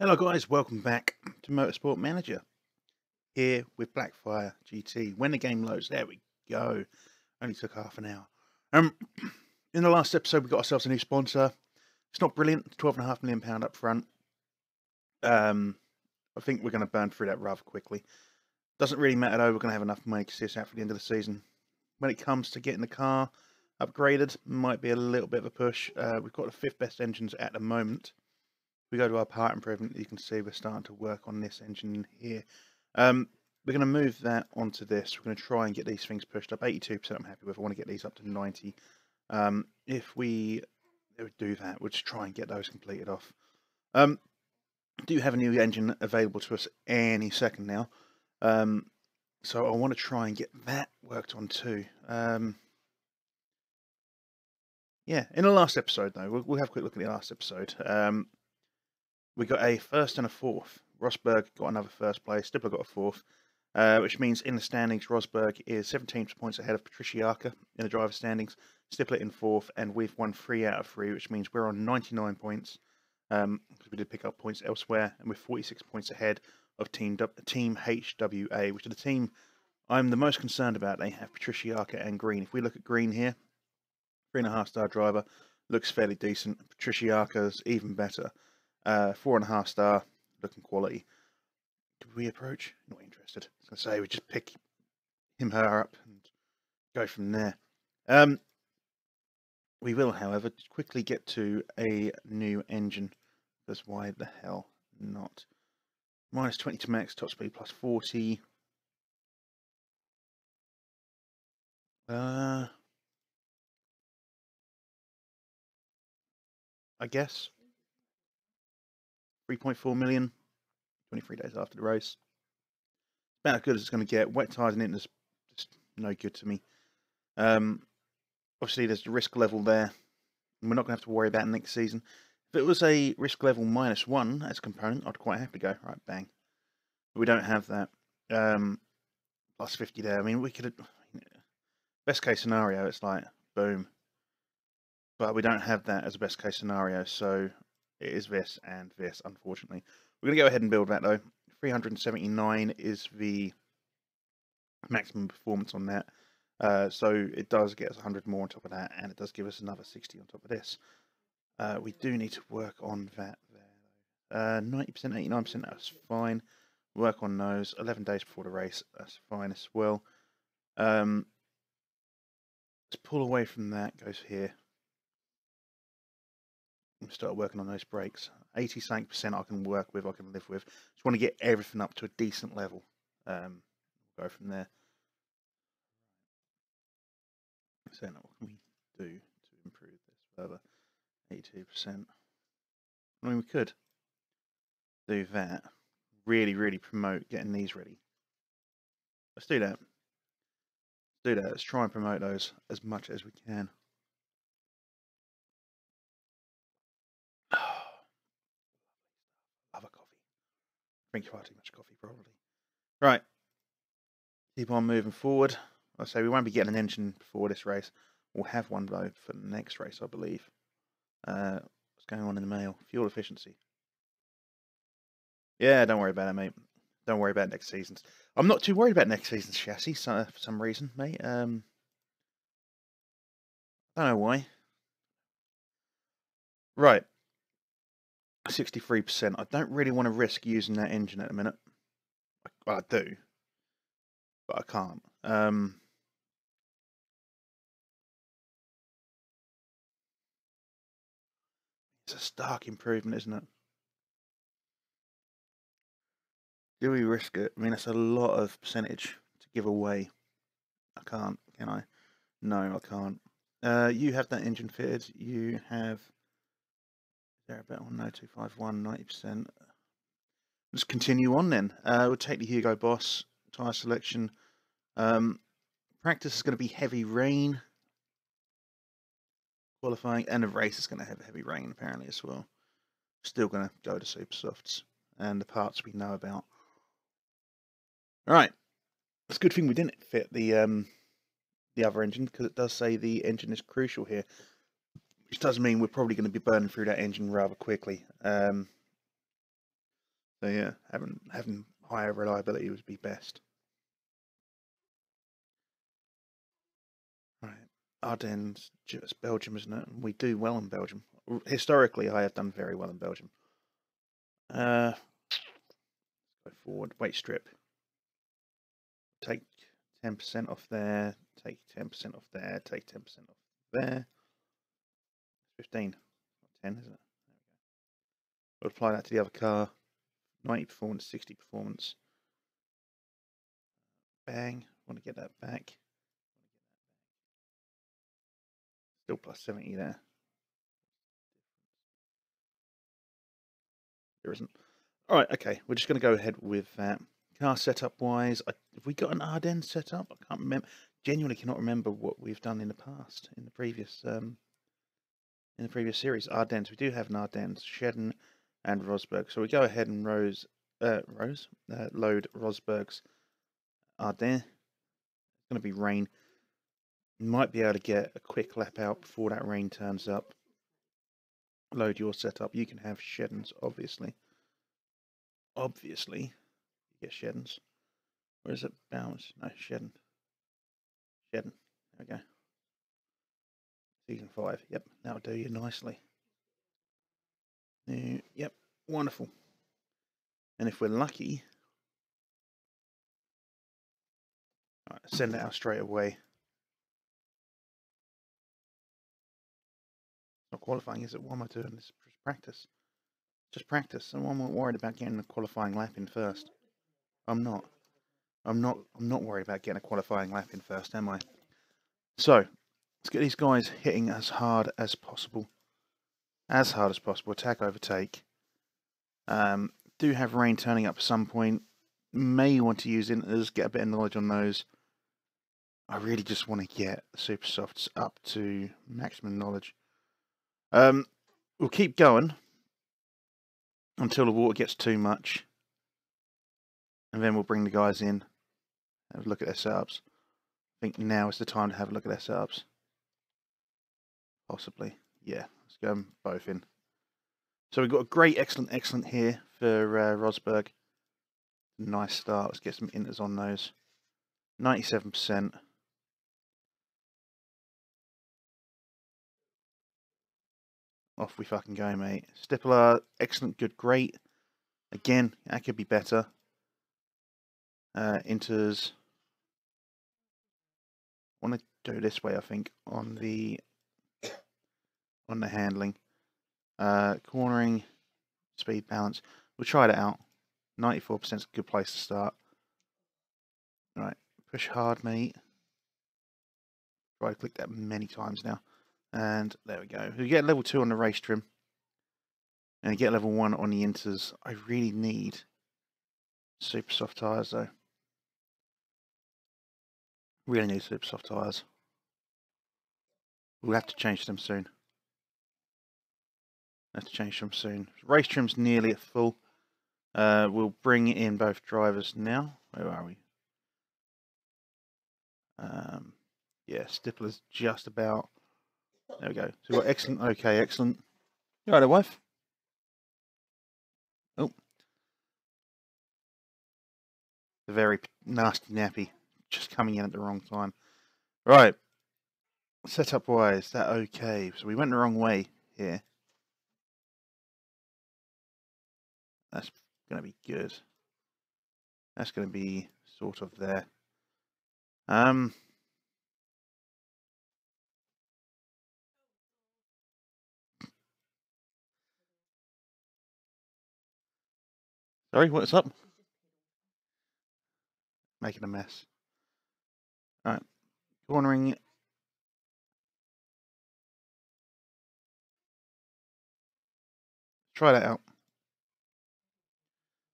Hello guys, welcome back to Motorsport Manager here with BlackFyre GT. When the game loads, there we go. Only took half an hour. In the last episode, we got ourselves a new sponsor. It's not brilliant, £12.5 million up front. I think we're going to burn through that rather quickly. Doesn't really matter though, we're going to have enough money to see us out for the end of the season. When it comes to getting the car upgraded, might be a little bit of a push. We've got the 5th best engines at the moment. We go to our part improvement, you can see we're starting to work on this engine here. We're going to move that onto this. We're going to try and get these things pushed up. 82% I'm happy with. I want to get these up to 90. If we do that, we'll just try and get those completed off. Do have a new engine available to us any second now. So I want to try and get that worked on too. Yeah, in the last episode though, we'll have a quick look at the last episode. We got a first and a fourth. Rosberg got another first place. Stippler got a fourth, which means in the standings, Rosberg is 17 points ahead of Patriciaka in the driver's standings. Stippler in fourth, and we've won 3 out of 3, which means we're on 99 points. We did pick up points elsewhere, and we're 46 points ahead of Team HWA, which is the team I'm the most concerned about. They have Patriciaka and Green. If we look at Green here, 3.5-star driver, looks fairly decent. Patriciaka's even better. 4.5-star, looking quality. Could we approach? Not interested. I was going to say we just pick her up and go from there. We will, however, quickly get to a new engine, because why the hell not? Minus 20 to max, top speed plus 40. I guess 3.4 million. 23 days after the race. About as good as it's going to get. Wet tyres and it is just no good to me. Obviously, there's the risk level there. And we're not going to have to worry about next season. If it was a risk level -1 as a component, I'd quite happily go, right, bang. But we don't have that. Plus 50 there. I mean, we could... Best case scenario, it's like, boom. But we don't have that as a best case scenario, so it is this and this, unfortunately. We're going to go ahead and build that, though. 379 is the maximum performance on that. So it does get us 100 more on top of that, and it does give us another 60 on top of this. We do need to work on that there. 90%, 89%, that's fine. Work on those. 11 days before the race, that's fine as well. Let's pull away from that, goes here. And start working on those brakes. 80% I can work with, I can live with. Just want to get everything up to a decent level. Go from there. So now what can we do to improve this further? 82%. I mean, we could do that. Really promote getting these ready. Let's do that. Let's try and promote those as much as we can. Love a coffee. Drink far too much coffee, probably. Right. Keep on moving forward. I say we won't be getting an engine before this race. We'll have one though for the next race, I believe. What's going on in the mail? Fuel efficiency. Yeah, don't worry about it, mate. Don't worry about next season's. I'm not too worried about next season's chassis for some reason, mate. I don't know why. Right. 63%. I don't really want to risk using that engine at the minute. Well, I do. But I can't. It's a stark improvement, isn't it? Do we risk it? I mean, that's a lot of percentage to give away. I can't, can I? No, I can't. You have that engine fitted. You have... Is there a better one? No, 251, 90%. Let's continue on then. We'll take the Hugo Boss tyre selection. Practice is going to be heavy rain. Qualifying and the race is going to have heavy rain apparently as well. Still going to go to Super Softs and the parts we know about. Alright, it's a good thing we didn't fit the other engine, because it does say the engine is crucial here, which does mean we're probably going to be burning through that engine rather quickly. So yeah, having higher reliability would be best. Right, Ardennes, it's Belgium, isn't it? We do well in Belgium. Historically, I have done very well in Belgium. Go forward. Weight strip. Take 10% off there. Take 10% off there. Take 10% off there. 15, not 10, isn't it? We'll apply that to the other car. 90 performance, 60 performance. Bang. Want to get that back. Still plus 70 there. There isn't. Alright, okay. We're just going to go ahead with that. Car setup wise, have we got an Ardennes setup? I can't remember. Genuinely cannot remember what we've done in the past, in the previous series. Ardennes. We do have an Ardennes, Shedden and Rosberg. So we go ahead and load Rosberg's Ardennes. It's going to be rain. You might be able to get a quick lap out before that rain turns up. Load your setup. You can have Sheddens, obviously. Obviously, you get Sheddens. Where is it? Bounce? No, Shedden. Shedden. There we go. Season 5. Yep, that'll do you nicely. Yep, wonderful. And if we're lucky, right, send it out straight away. Not qualifying, is it? Why am I doing this? Just practice. Just practice. And I'm not worried about getting a qualifying lap in first. I'm not worried about getting a qualifying lap in first, am I? So, let's get these guys hitting as hard as possible. As hard as possible. Attack, overtake. Do have rain turning up at some point. May want to use inters, get a bit of knowledge on those. I really just want to get the super softs up to maximum knowledge. We'll keep going until the water gets too much. And then we'll bring the guys in. Have a look at their setups. I think now is the time to have a look at their setups. Possibly. Yeah, let's go them both in. So we've got a great, excellent here for Rosberg. Nice start. Let's get some inters on those. 97%. Off we fucking go, mate. Stippler, excellent, good, great. Again, that could be better. Inters. I want to do this way, I think, on the handling. Cornering, speed balance. We'll try that out. 94% is a good place to start. Right, push hard, mate. Try to click that many times now. And there we go. We get level 2 on the race trim. And you get level 1 on the inters. I really need super soft tyres though. Really need super soft tyres. We'll have to change them soon. Race trim's nearly at full. We'll bring in both drivers now. Where are we? Yeah, Stippler's just about. There we go. So we've got excellent, okay, excellent. You alright, wife? Oh. The very nasty nappy. Just coming in at the wrong time. Right. Setup wise, that okay. So we went the wrong way here. That's going to be good. That's going to be sort of there. Sorry, what's up? Making a mess. Alright. Cornering. Try that out.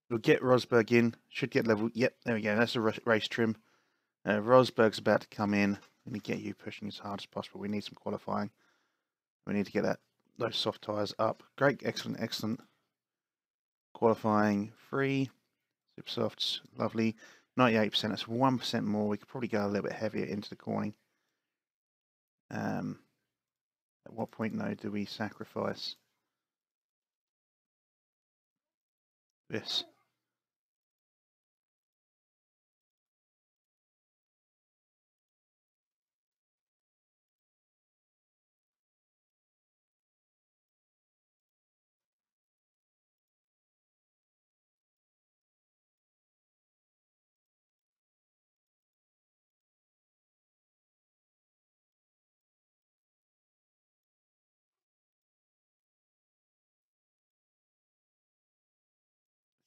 We'll get Rosberg in. Should get level. Yep, there we go. That's a race trim. Rosberg's about to come in. Let me get you pushing as hard as possible. We need some qualifying. We need to get those soft tyres up. Great, excellent. Qualifying 3. Super softs, lovely. 98%. That's 1% more. We could probably go a little bit heavier into the corning. At what point, though, do we sacrifice this?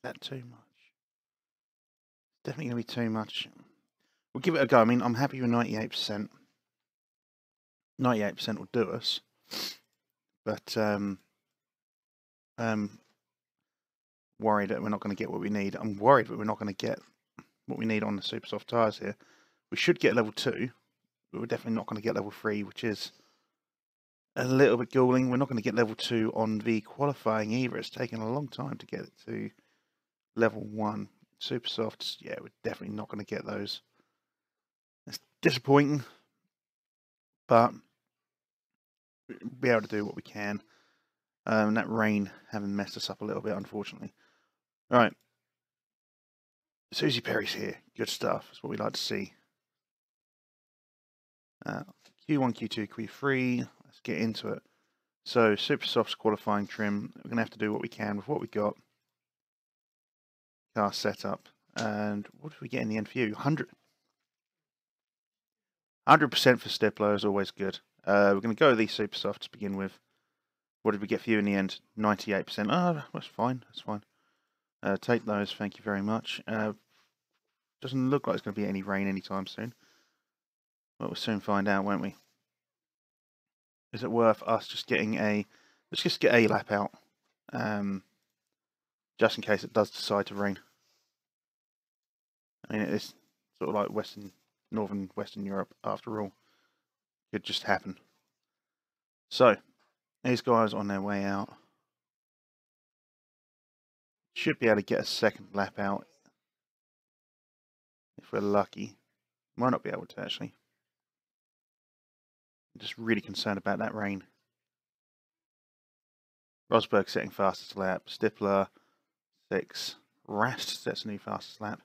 that too much? Definitely going to be too much. We'll give it a go. I mean, I'm happy with 98%. 98% will do us. But worried that we're not going to get what we need. I'm worried that we're not going to get what we need on the super soft tyres here. We should get level 2, but we're definitely not going to get level 3, which is a little bit galling. We're not going to get level 2 on the qualifying either. It's taken a long time to get it to level 1. Super softs, yeah, we're definitely not going to get those. It's disappointing, but we'll be able to do what we can. That rain having messed us up a little bit, unfortunately. All right. Susie Perry's here. Good stuff. That's what we like to see. Q1, Q2, Q3. Let's get into it. So, super softs qualifying trim. We're going to have to do what we can with what we got. Car setup. And what did we get in the end for you? 100% for Stippler is always good. We're going to go with these super softs to begin with. What did we get for you in the end? 98%. Oh, that's fine. That's fine. Take those. Thank you very much. Doesn't look like it's going to be any rain anytime soon. But we'll soon find out, won't we? Is it worth us just getting a... Let's just get a lap out. Just in case it does decide to rain. I mean, it is sort of like northern Western Europe after all. Could just happen. So, these guys on their way out. Should be able to get a second lap out. If we're lucky. Might not be able to, actually. I'm just really concerned about that rain. Rosberg setting fastest lap. Stippler, 6. Rast sets a new fastest lap.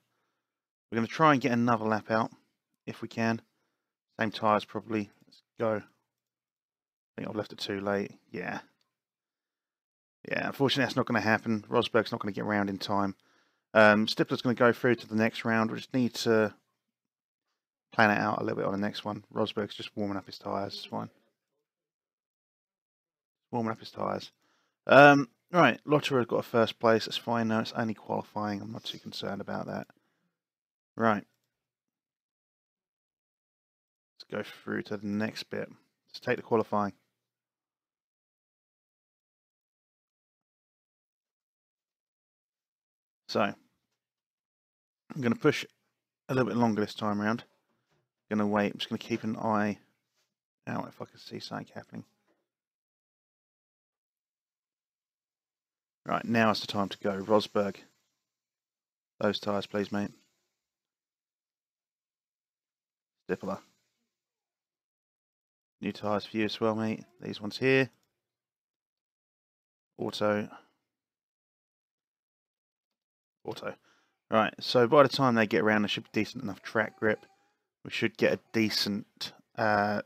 We're going to try and get another lap out, if we can. Same tyres, probably. Let's go. I think I've left it too late. Yeah. Yeah, unfortunately that's not going to happen. Rosberg's not going to get around in time. Stippler's going to go through to the next round. We just need to plan it out a little bit on the next one. Rosberg's just warming up his tyres. It's fine. Warming up his tyres. Right, Lotterer got a first place. That's fine. No, it's only qualifying. I'm not too concerned about that. Right. Let's go through to the next bit. Let's take the qualifying. So, I'm going to push a little bit longer this time around. I'm going to wait. I'm just going to keep an eye out if I can see something happening. Right, now is the time to go. Rosberg. Those tyres, please, mate. Stippler. New tyres for you as well, mate. These ones here. Auto. Right, so by the time they get around, there should be decent enough track grip. We should get a decent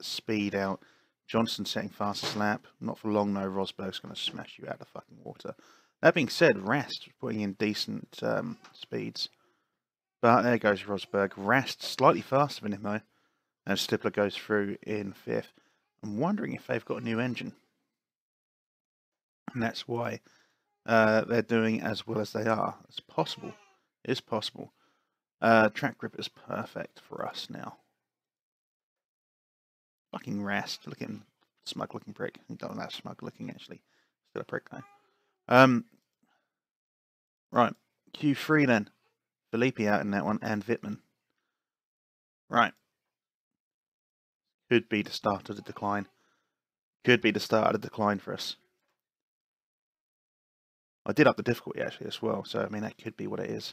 speed out. Johnson setting fastest lap. Not for long, though. Rosberg's going to smash you out of the fucking water. That being said, Rast putting in decent speeds. But there goes Rosberg. Rast slightly faster than him, though. And Stippler goes through in 5th. I'm wondering if they've got a new engine. And that's why they're doing as well as they are. It's possible. It is possible. Track grip is perfect for us now. Fucking Rast. Looking smug looking prick. He don't that smug looking, actually. Still a prick, though. Right. Q3 then. Felipe out in that one, and Wittmann. Right. Could be the start of the decline. Could be the start of the decline for us. I did up the difficulty actually as well, so I mean that could be what it is.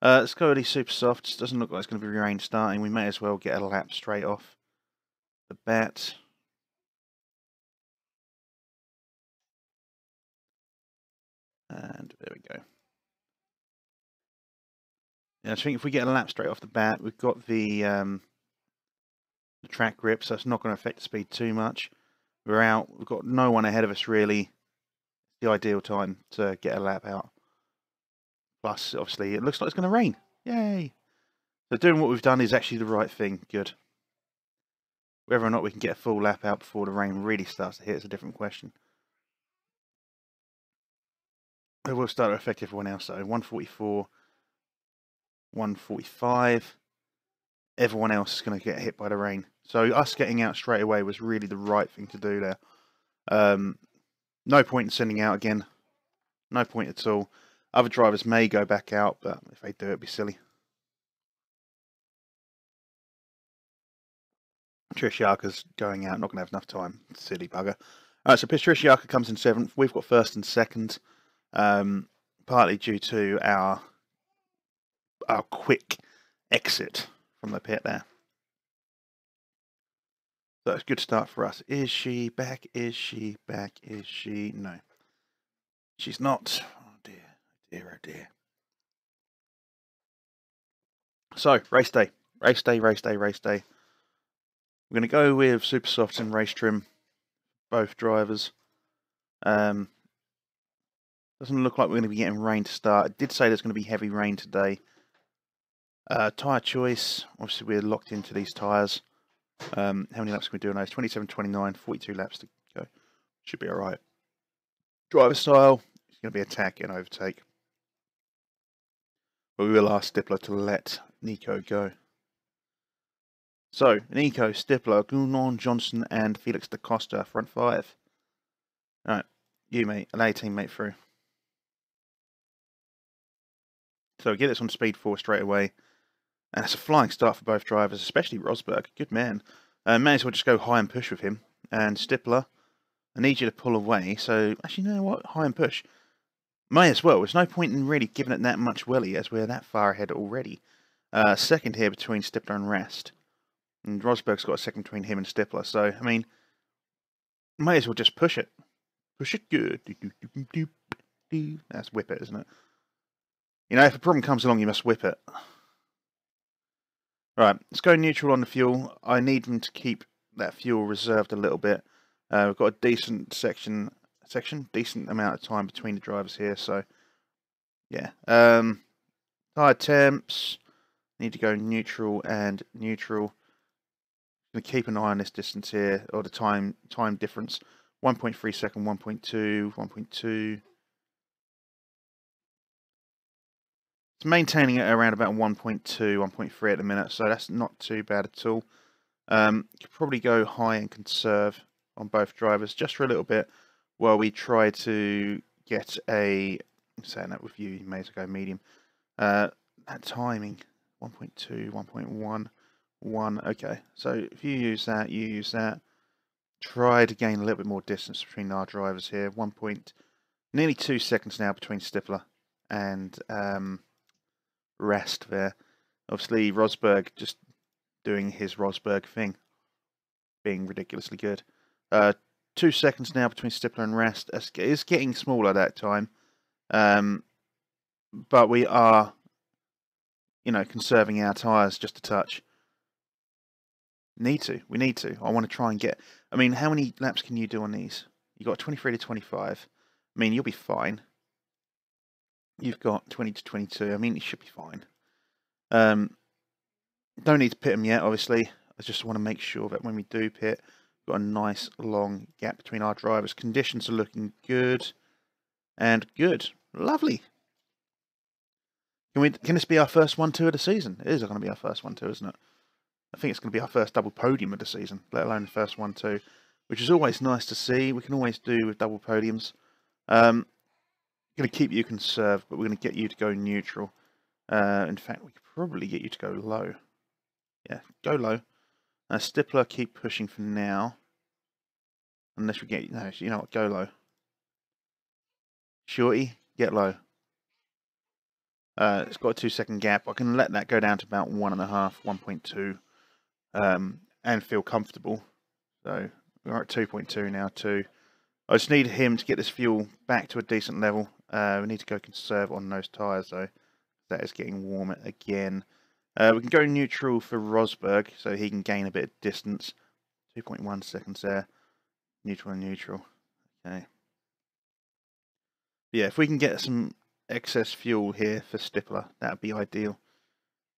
Let's go with these super softs. Doesn't look like it's going to be rain starting. We may as well get a lap straight off the bat. And there we go. Yeah, I think if we get a lap straight off the bat, we've got the track grip, so it's not going to affect the speed too much. We're out. We've got no one ahead of us really. The ideal time to get a lap out. Plus, obviously, it looks like it's going to rain. Yay! So doing what we've done is actually the right thing. Good. Whether or not we can get a full lap out before the rain really starts to hit is a different question. It will start to affect everyone else though. 144, 145. Everyone else is going to get hit by the rain. So us getting out straight away was really the right thing to do there. No point in sending out again. No point at all. Other drivers may go back out, but if they do, it'd be silly. Trishyaka's going out, not going to have enough time. Silly bugger. Alright, so Trishyaka comes in 7th. We've got 1st and 2nd. Partly due to our quick exit from the pit there. So it's a good start for us. Is she back? Is she back? Is she? No. She's not. Oh dear. Dear, oh dear. So, race day. Race day, race day, race day. We're going to go with super softs and race trim. Both drivers. Doesn't look like we're going to be getting rain to start. It did say there's going to be heavy rain today. Tyre choice. Obviously, we're locked into these tyres. How many laps can we do on those? 27, 29, 42 laps to go. Should be alright. Driver style. It's going to be attack and overtake. But we will ask Stippler to let Nico go. So, Nico, Stippler, Gounon, Johnson, and Felix da Costa, front 5. Alright, you mate, allow your teammate through. So get this on speed 4 straight away. And it's a flying start for both drivers, especially Rosberg. Good man. May as well just go high and push with him. And Stippler, I need you to pull away. So, actually, you know what? High and push. May as well. There's no point in really giving it that much welly as we're that far ahead already. Second here between Stippler and Rest. And Rosberg's got a second between him and Stippler. So, I mean, may as well just push it. Push it good. That's whip it, isn't it? You know, if a problem comes along, you must whip it. Right, let's go neutral on the fuel. I need them to keep that fuel reserved a little bit. We've got a decent decent amount of time between the drivers here. So, yeah. Tire temps. Need to go neutral and neutral. Going to keep an eye on this distance here, or the time difference. 1.3 second, 1.2, 1.2. It's maintaining it around about 1.2, 1.3 at the minute, so that's not too bad at all. Could probably go high and conserve on both drivers just for a little bit while we try to get a. I'm saying that with you may as well go medium. That timing 1.2, 1.1, 1. Okay, so if you use that, you use that. Try to gain a little bit more distance between our drivers here. Nearly 2 seconds now between Stippler and Rest there. Obviously, Rosberg just doing his Rosberg thing, being ridiculously good. 2 seconds now between Stippler and Rest. It's getting smaller that time, but we are, you know, conserving our tyres just a touch. We need to. I want to try and get. I mean, how many laps can you do on these? You got 23 to 25. I mean, you'll be fine. You've got 20 to 22. I mean, you should be fine. Don't need to pit them yet, obviously. I just want to make sure that when we do pit, we've got a nice long gap between our drivers. Conditions are looking good. And good. Lovely. Can this be our first 1-2 of the season? It is going to be our first 1-2, isn't it? I think it's going to be our first double podium of the season, let alone the first 1-2, which is always nice to see. We can always do with double podiums. Going to keep you conserved, but we're going to get you to go neutral. In fact, we could probably get you to go low. Yeah, go low. Stippler, keep pushing for now. Unless we get... No, you know what? Go low. Shorty, get low. It's got a 2 second gap. I can let that go down to about 1.5, 1.2. And feel comfortable. So we're at 2.2 now, 2. I just need him to get this fuel back to a decent level. We need to go conserve on those tyres though. That is getting warmer again. We can go neutral for Rosberg so he can gain a bit of distance. 2.1 seconds there. Neutral and neutral. Okay. Yeah, if we can get some excess fuel here for Stippler, that would be ideal.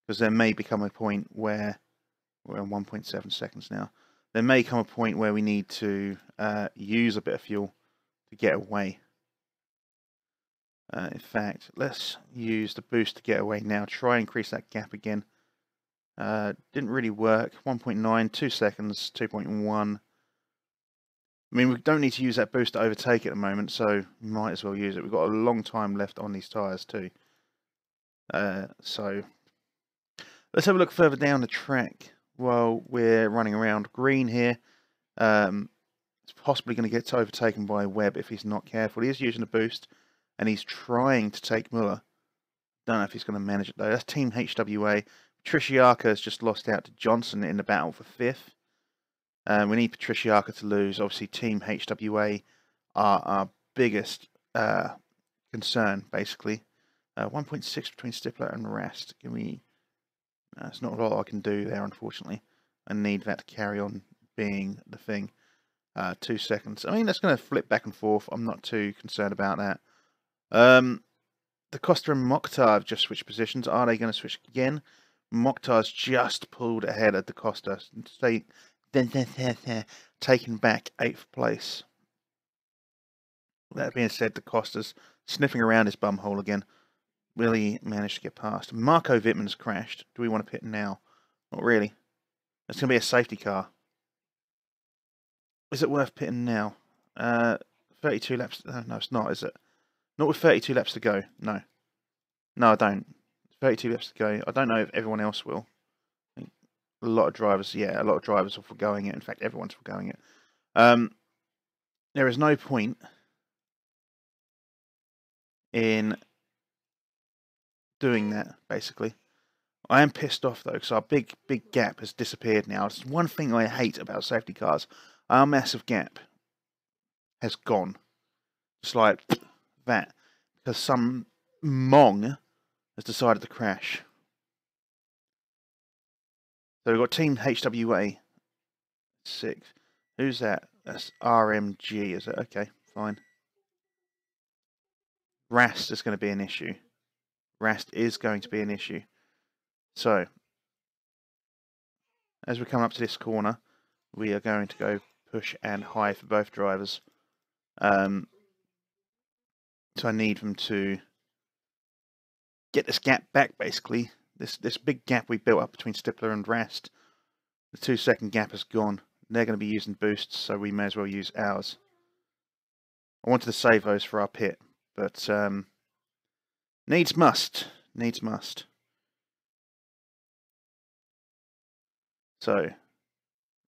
Because there may become a point where we're on 1.7 seconds now. There may come a point where we need to use a bit of fuel to get away. In fact, let's use the boost to get away now. Try and increase that gap again. Didn't really work. 1.9, 2 seconds, 2.1. I mean, we don't need to use that boost to overtake at the moment, so we might as well use it. We've got a long time left on these tyres too. So let's have a look further down the track while we're running around. Green here. It's possibly going to get overtaken by Webb if he's not careful. He is using a boost, and he's trying to take Muller. Don't know if he's going to manage it though. That's Team HWA. Patriciaka has just lost out to Johnson in the battle for 5th. We need Patriciaka to lose. Obviously, Team HWA are our biggest concern, basically. 1.6 between Stippler and Rast. Give me... There's not a lot I can do there, unfortunately. I need that to carry on being the thing. 2 seconds. I mean, that's going to flip back and forth. I'm not too concerned about that. The Costa and Mokhtar have just switched positions. Are they going to switch again? Mokhtar's just pulled ahead of the Costa. Taking back 8th place. That being said, the Costa's sniffing around his bumhole again. Will he manage to get past? Marco Wittmann's crashed. Do we want to pit now? Not really. It's going to be a safety car. Is it worth pitting now? 32 laps. No, it's not, is it? Not with 32 laps to go. No. No, I don't. 32 laps to go. I don't know if everyone else will. A lot of drivers, yeah, a lot of drivers are foregoing it. In fact, everyone's foregoing it. There is no point in doing that, basically. I am pissed off, though, because our big gap has disappeared now. It's one thing I hate about safety cars. Our massive gap has gone. Just like that. Because some mong has decided to crash. So we've got Team HWA 6. Who's that? That's RMG, is it? Okay, fine. Rast is going to be an issue. Rast is going to be an issue. So, as we come up to this corner, we are going to go push and high for both drivers. So I need them to get this gap back, basically. This big gap we built up between Stippler and Rast. The 2 second gap has gone. They're going to be using boosts, so we may as well use ours. I wanted to save those for our pit, but needs must. Needs must. So,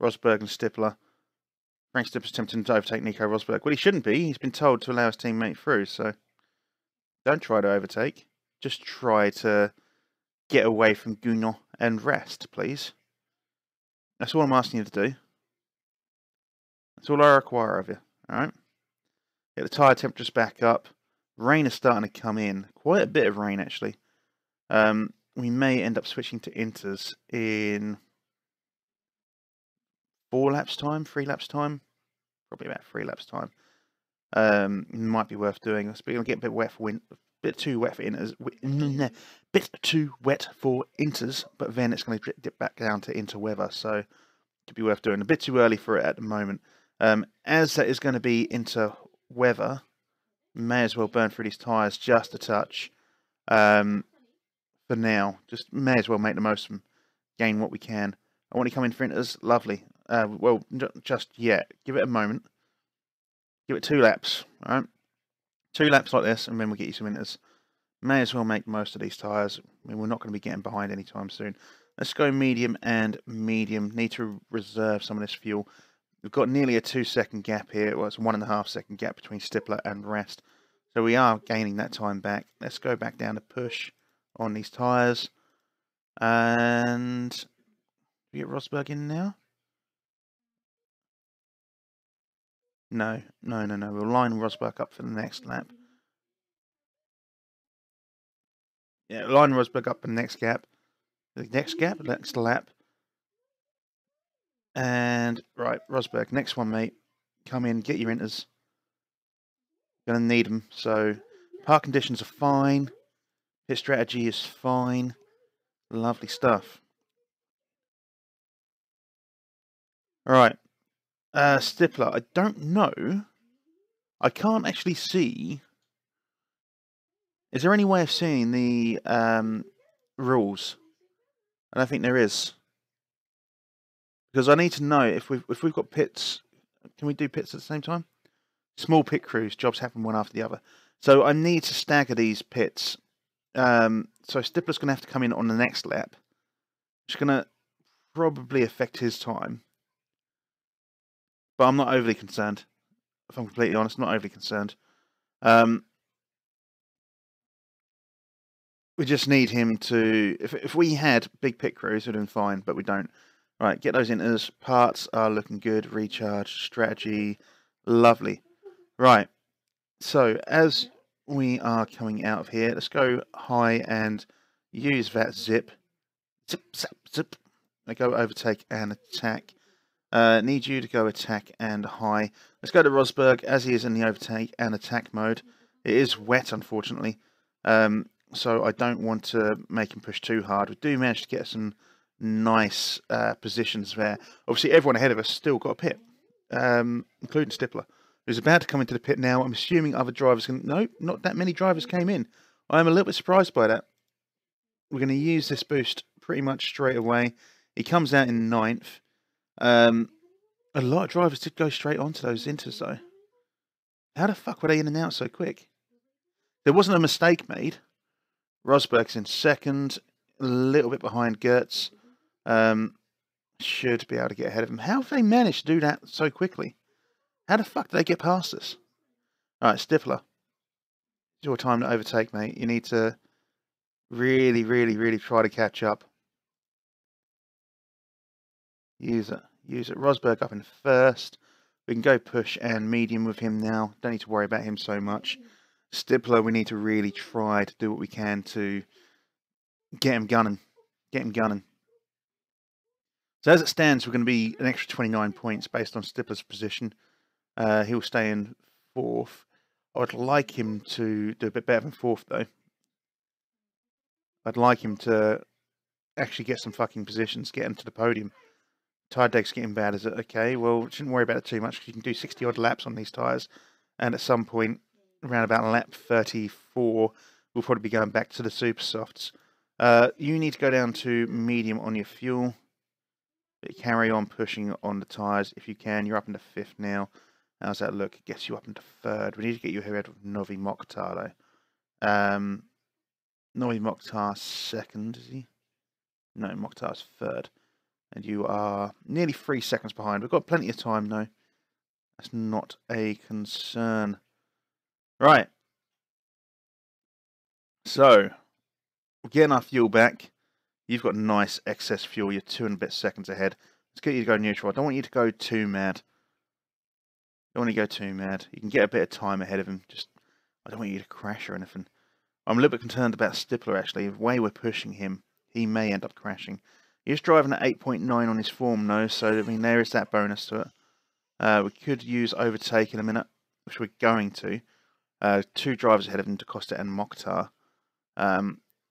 Rosberg and Stippler. Frank Stippler's attempting to overtake Nico Rosberg. Well, he shouldn't be. He's been told to allow his teammate through, so don't try to overtake. Just try to get away from Gunon and Rast, please. That's all I'm asking you to do. That's all I require of you, alright? Get the tyre temperatures back up. Rain is starting to come in. Quite a bit of rain, actually. We may end up switching to inters in 4 laps time, 3 laps time. Probably about 3 laps time. Might be worth doing. It's going to get a bit wet for bit too wet for inters. Bit too wet for inters, but then it's going to dip back down to inter weather, so it could be worth doing. A bit too early for it at the moment. As that is going to be inter weather, may as well burn through these tyres just a touch. For now, just may as well make the most of them, gain what we can. I want to come in for inters. Lovely. Well, just yet. Give it a moment. Give it 2 laps. All right, 2 laps like this, and then we'll get you some inters. May as well make most of these tyres. I mean, we're not going to be getting behind anytime soon. Let's go medium and medium. Need to reserve some of this fuel. We've got nearly a 2 second gap here. Well, it's 1.5 second gap between Stippler and Rast. So we are gaining that time back. Let's go back down to push on these tyres. And we get Rosberg in now? No. We'll line Rosberg up for the next lap. Yeah, line Rosberg up for the next gap. The next lap. And, right, Rosberg, next one, mate. Come in, get your inters. Gonna need them. So, park conditions are fine. Pit strategy is fine. Lovely stuff. Alright. Stippler, I don't know. I can't actually see Is there any way of seeing the rules? I don't think there is. Because I need to know if we've got pits. Can we do pits at the same time? Small pit crews, jobs happen one after the other. So I need to stagger these pits. So Stippler's going to have to come in on the next lap. Which is going to probably affect his time. But I'm not overly concerned. If I'm completely honest, I'm not overly concerned. We just need him to... If we had big pit crews, we'd have been fine, but we don't. Right, get those inters. Parts are looking good. Recharge, strategy, lovely. Right, so as we are coming out of here, let's go high and use that zip. Zip, zap, zip. I go overtake and attack. Need you to go attack and high. Let's go to Rosberg as he is in the overtake and attack mode. It is wet, unfortunately, so I don't want to make him push too hard. We do manage to get some nice positions there. Obviously, everyone ahead of us still got a pit, including Stippler, who's about to come into the pit now. I'm assuming other drivers can... No, not that many drivers came in. I'm a little bit surprised by that. We're going to use this boost pretty much straight away. He comes out in 9th. A lot of drivers did go straight onto those inters, though. How the fuck were they in and out so quick? There wasn't a mistake made. Rosberg's in 2nd, a little bit behind Gertz. Should be able to get ahead of him. How have they managed to do that so quickly? How the fuck did they get past us? Alright, Stippler. It's your time to overtake, mate. You need to really, really, really try to catch up. Use it. Use it. Rosberg up in 1st. We can go push and medium with him now. Don't need to worry about him so much. Stippler, we need to really try to do what we can to get him gunning. Get him gunning. So as it stands, we're going to be an extra 29 points based on Stippler's position. He'll stay in 4th. I would like him to do a bit better than 4th, though. I'd like him to actually get some fucking positions, get into the podium. Tyre deck's getting bad, is it? Okay, well, shouldn't worry about it too much, because you can do 60-odd laps on these tyres. And at some point, around about lap 34, we'll probably be going back to the super softs. You need to go down to medium on your fuel. But carry on pushing on the tyres if you can. You're up into 5th now. How's that look? It gets you up into 3rd. We need to get you ahead of Novi Mokhtar, though. Novi Mokhtar 2nd, is he? No, Mokhtar's 3rd. And you are nearly 3 seconds behind. We've got plenty of time, though. That's not a concern. Right. So, we're getting our fuel back. You've got nice excess fuel. You're 2 and a bit seconds ahead. Let's get you to go neutral. I don't want you to go too mad. Don't want you to go too mad. You can get a bit of time ahead of him. Just, I don't want you to crash or anything. I'm a little bit concerned about Stippler, actually. The way we're pushing him, he may end up crashing. He's driving at 8.9 on his form, though, so, I mean, there is that bonus to it. We could use overtake in a minute, which we're going to. 2 drivers ahead of him, DaCosta and Mokhtar.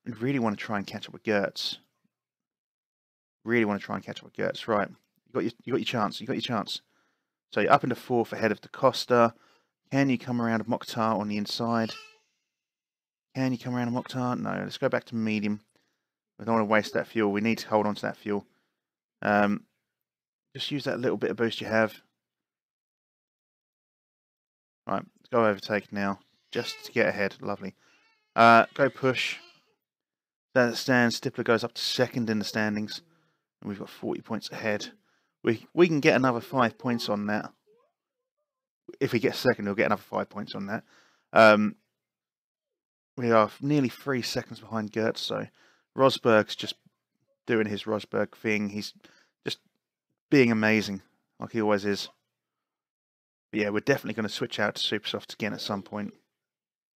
We really want to try and catch up with Gertz. Really want to try and catch up with Gertz. Right, you got your chance. You got your chance. So you're up into 4th ahead of DaCosta. Can you come around Mokhtar on the inside? Can you come around Mokhtar? No. Let's go back to medium. We don't want to waste that fuel. We need to hold on to that fuel. Just use that little bit of boost you have. Right, let's go overtake now. Just to get ahead. Lovely. Go push. That stands. Stippler goes up to 2nd in the standings. And we've got 40 points ahead. We can get another 5 points on that. If he gets 2nd, we'll get another 5 points on that. We are nearly 3 seconds behind Gertz, so Rosberg's just doing his Rosberg thing. He's just being amazing, like he always is. But yeah, we're definitely going to switch out to Super Softs again at some point.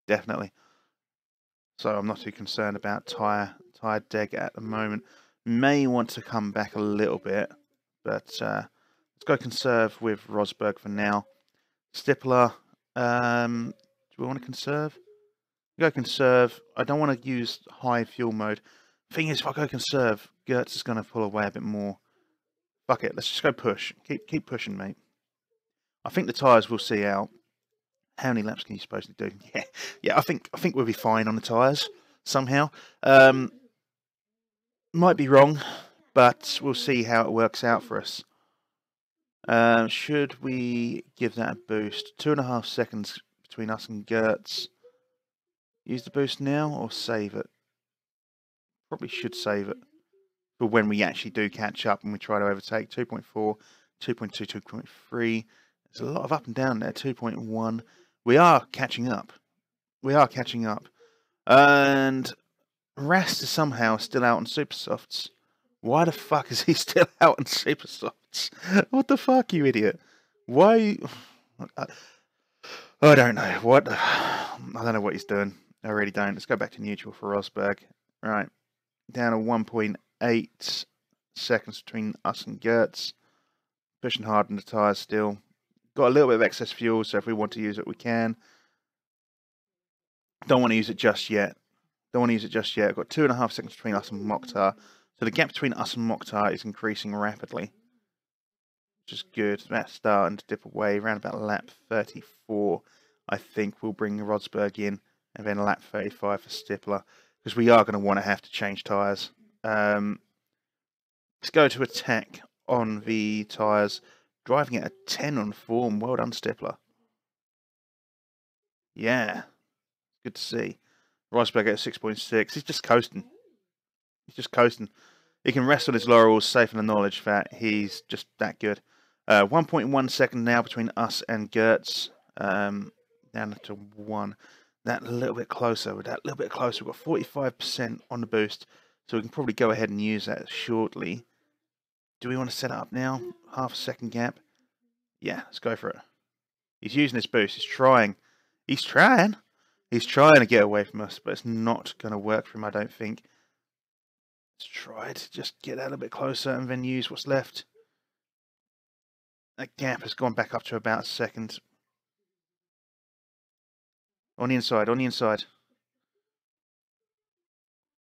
Definitely. So I'm not too concerned about tyre deg at the moment. May want to come back a little bit, but let's go conserve with Rosberg for now. Stippler, do we want to conserve? Go conserve. I don't want to use high fuel mode. Thing is, if I go conserve, Gertz is going to pull away a bit more. Fuck it, let's just go push. Keep pushing, mate. I think the tyres will see out. How many laps can you supposedly do? Yeah. I think we'll be fine on the tyres somehow. Might be wrong, but we'll see how it works out for us. Should we give that a boost? 2.5 seconds between us and Gertz. Use the boost now or save it? Probably should save it for when we actually do catch up and we try to overtake. 2.4, 2.2, 2.3. There's a lot of up and down there. 2.1. We are catching up. We are catching up. And Rast is somehow still out on Super Softs. Why the fuck is he still out on Super Softs? What the fuck, you idiot? Why? I don't know. What? I don't know what he's doing. I really don't. Let's go back to neutral for Rosberg. Right. Down to 1.8 seconds between us and Gertz. Pushing hard on the tyres still. Got a little bit of excess fuel, so if we want to use it, we can. Don't want to use it just yet. Don't want to use it just yet. Got 2.5 seconds between us and Mokhtar. So the gap between us and Mokhtar is increasing rapidly. Which is good. That's starting to dip away. Around about lap 34, I think we'll bring Rosberg in. And then lap 35 for Stippler. Because we are going to want to have to change tyres. Let's go to attack on the tyres. Driving at a 10 on form. Well done, Stippler. Yeah. Good to see. Rosberg at 6.6. He's just coasting. He's just coasting. He can rest on his laurels, safe in the knowledge that he's just that good. 1.1 second now between us and Gertz. Down to 1. That little bit closer. With that little bit closer, we've got 45% on the boost. So we can probably go ahead and use that shortly. Do we want to set it up now? Half a second gap? Yeah, let's go for it. He's using his boost. He's trying. He's trying. He's trying to get away from us, but it's not going to work for him, I don't think. Let's try to just get a little bit closer and then use what's left. That gap has gone back up to about a second. On the inside, on the inside.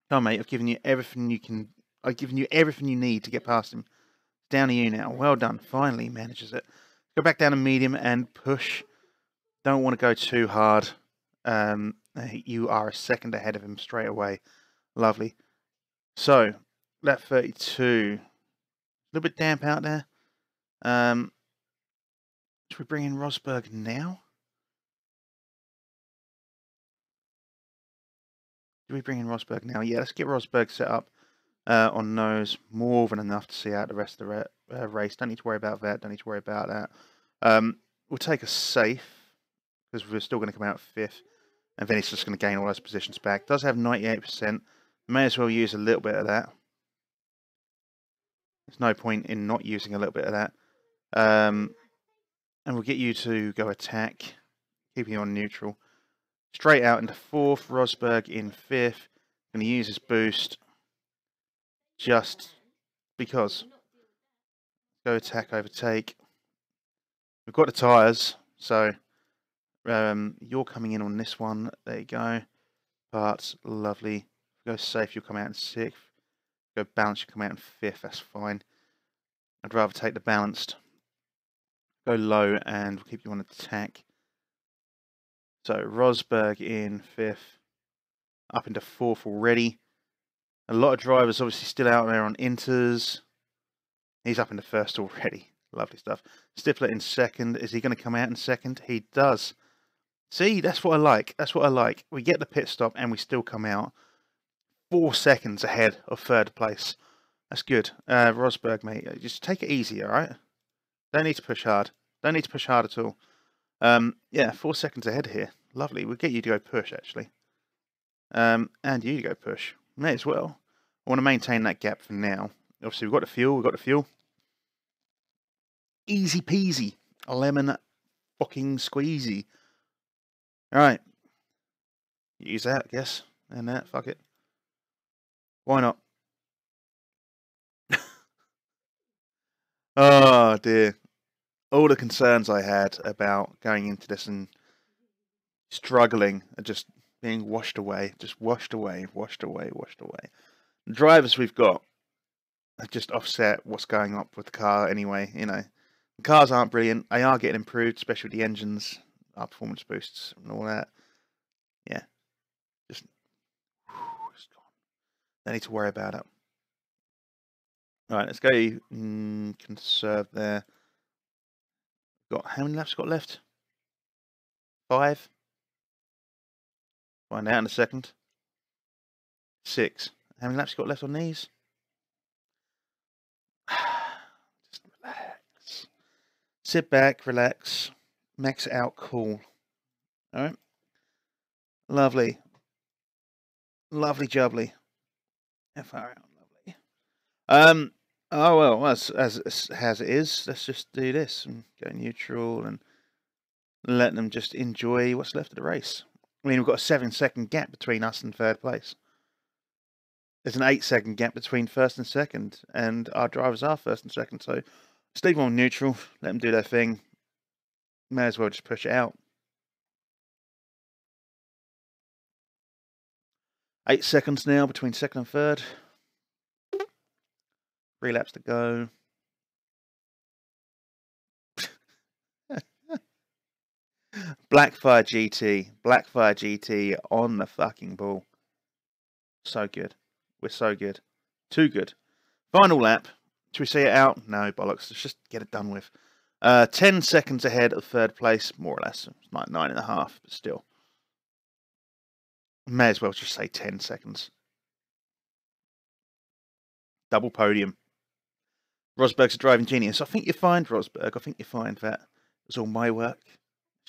Come on, mate, I've given you everything you can. I've given you everything you need to get past him. Down to you now. Well done. Finally manages it. Go back down to medium and push. Don't want to go too hard. You are a second ahead of him straight away. Lovely. So, lap 32. A little bit damp out there. Should we bring in Rosberg now? Do we bring in Rosberg now? Yeah, let's get Rosberg set up on nose. More than enough to see out the rest of the race. Don't need to worry about that. Don't need to worry about that. We'll take a safe because we're still going to come out 5th. And then he's just going to gain all those positions back. Does have 98%. May as well use a little bit of that. There's no point in not using a little bit of that. And we'll get you to go attack. Keeping you on neutral. Straight out into 4th. Rosberg in 5th. Going to use his boost. Just because. Go attack, overtake. We've got the tyres. So you're coming in on this one. There you go. Parts. Lovely. Go safe, you'll come out in 6th. Go balanced, you'll come out in 5th. That's fine. I'd rather take the balanced. Go low and we'll keep you on attack. So Rosberg in 5th. Up into 4th already. A lot of drivers obviously still out there on inters. He's up into 1st already. Lovely stuff. Stippler in 2nd. Is he going to come out in 2nd? He does. See, that's what I like. That's what I like. We get the pit stop and we still come out 4 seconds ahead of 3rd place. That's good. Rosberg, mate, just take it easy, all right? Don't need to push hard. Don't need to push hard at all. Yeah, 4 seconds ahead here. Lovely. We'll get you to go push, actually. And you to go push. May as well. I want to maintain that gap for now. Obviously, we've got the fuel. We've got the fuel. Easy peasy. Lemon fucking squeezy. All right. Use that, I guess. And that. Fuck it. Why not? Oh, dear. All the concerns I had about going into this and struggling are just being washed away. Just washed away, washed away, washed away. The drivers we've got have just offset what's going up with the car anyway, you know. The cars aren't brilliant. They are getting improved, especially with the engines. our performance boosts and all that. Yeah, just it's gone. Don't need to worry about it. All right, let's go conserve there. Got how many laps got left? 5. Find out in a second. 6. How many laps got left on these? Just relax. Sit back, relax, max it out, cool. All right. Lovely. Lovely jubbly. Far out, lovely. Oh well, as it is, let's just do this and go neutral and let them just enjoy what's left of the race. I mean, we've got a 7-second gap between us and third place. There's an 8-second gap between first and second, and our drivers are first and second. So just leave them on neutral, let them do their thing. May as well just push it out. 8 seconds now between second and third. 3 laps to go. BlackFyre GT. BlackFyre GT on the fucking ball. So good. We're so good. Too good. Final lap. Should we see it out? No, bollocks. Let's just get it done with. 10 seconds ahead of third place, more or less. It's like 9.5, but still. May as well just say 10 seconds. Double podium. Rosberg's a driving genius. I think you find Rosberg. I think you find that it was all my work.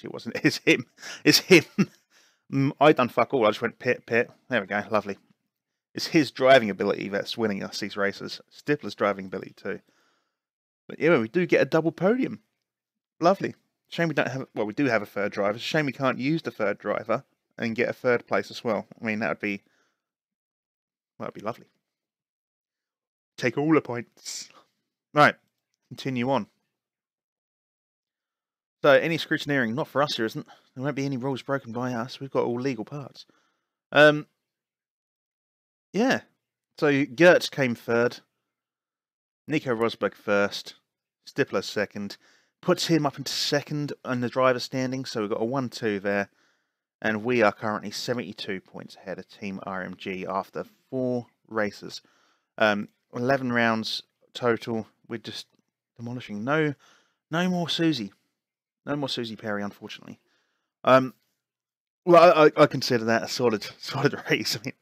It wasn't. It's him. It's him. I done fuck all. I just went pit. There we go. Lovely. It's his driving ability that's winning us these races. Stippler's driving ability too. But yeah, we do get a double podium. Lovely. Shame we don't have. Well, we do have a third driver. It's a shame we can't use the third driver and get a third place as well. I mean, that'd be lovely. Take all the points. Right. Continue on. So, any scrutineering, not for us, there isn't. There won't be any rules broken by us. We've got all legal parts. Yeah. So, Gertz came third. Nico Rosberg first. Stippler second. Puts him up into second on the driver standing. So, we've got a 1-2 there. And we are currently 72 points ahead of Team RMG after 4 races. 11 rounds total. We're just demolishing. No more Susie. No more Susie Perry, unfortunately. Well, I consider that a solid race. I mean,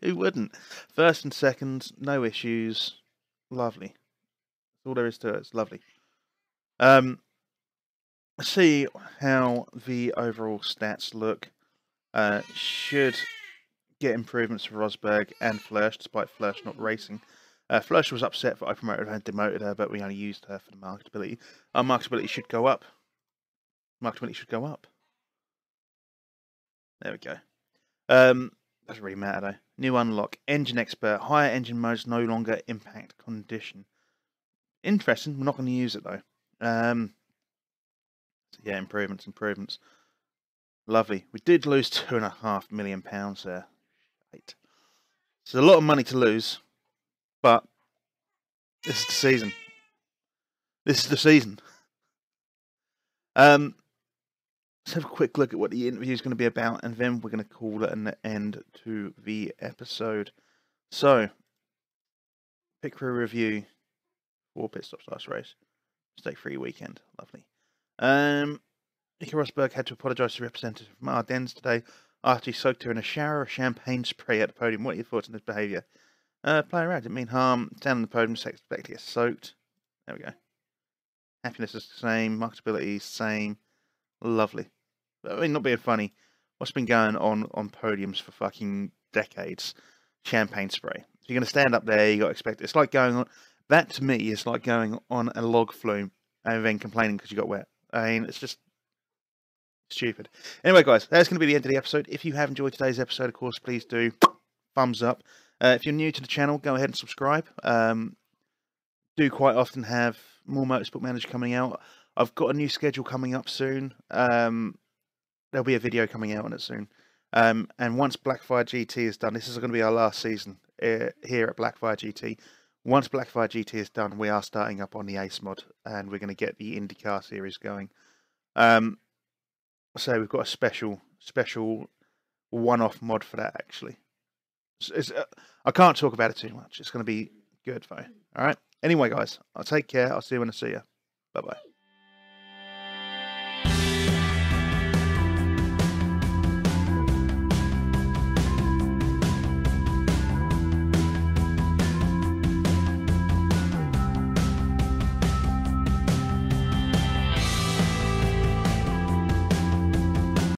who wouldn't? First and second, no issues. Lovely. That's all there is to it. It's lovely. Let's see how the overall stats look. Should get improvements for Rosberg and Flörsch, despite Flörsch not racing. Flörsch was upset that I promoted her and demoted her, but we only used her for the marketability. Our marketability should go up. Marketability should go up. There we go. Doesn't really matter though. New unlock. Engine expert. Higher engine modes no longer impact condition. Interesting. We're not going to use it though. So yeah, improvements. Lovely. We did lose £2.5 million there. Right. It's a lot of money to lose, but this is the season. Let's have a quick look at what the interview is going to be about, and then we're going to call it an end to the episode. So, pick crew review for pit stops last race. Mistake-free weekend. Lovely. Nico Rosberg had to apologise to representative from Ardennes today after he soaked her in a shower of champagne spray at the podium. What are your thoughts on this behaviour? Play around, didn't mean harm. Down on the podium, expect to get soaked. There we go. Happiness is the same. Marketability is the same. Lovely. I mean, not being funny. What's been going on podiums for fucking decades? Champagne spray. If you're going to stand up there, you got to expect it. It's like going on. That to me is like going on a log flume and then complaining because you got wet. I mean, it's just stupid. Anyway, guys, that's going to be the end of the episode. If you have enjoyed today's episode, of course, please do thumbs up. If you're new to the channel, go ahead and subscribe. Do quite often have more Motorsport Manager coming out. I've got a new schedule coming up soon. There'll be a video coming out on it soon. And once BlackFyre GT is done, this is going to be our last season here at BlackFyre GT. Once BlackFyre GT is done, we are starting up on the Ace mod, and we're going to get the IndyCar series going. say we've got a special one-off mod for that, actually. I can't talk about it too much. It's going to be good, though. All right? Anyway, guys, I'll take care. I'll see you when I see you. Bye-bye.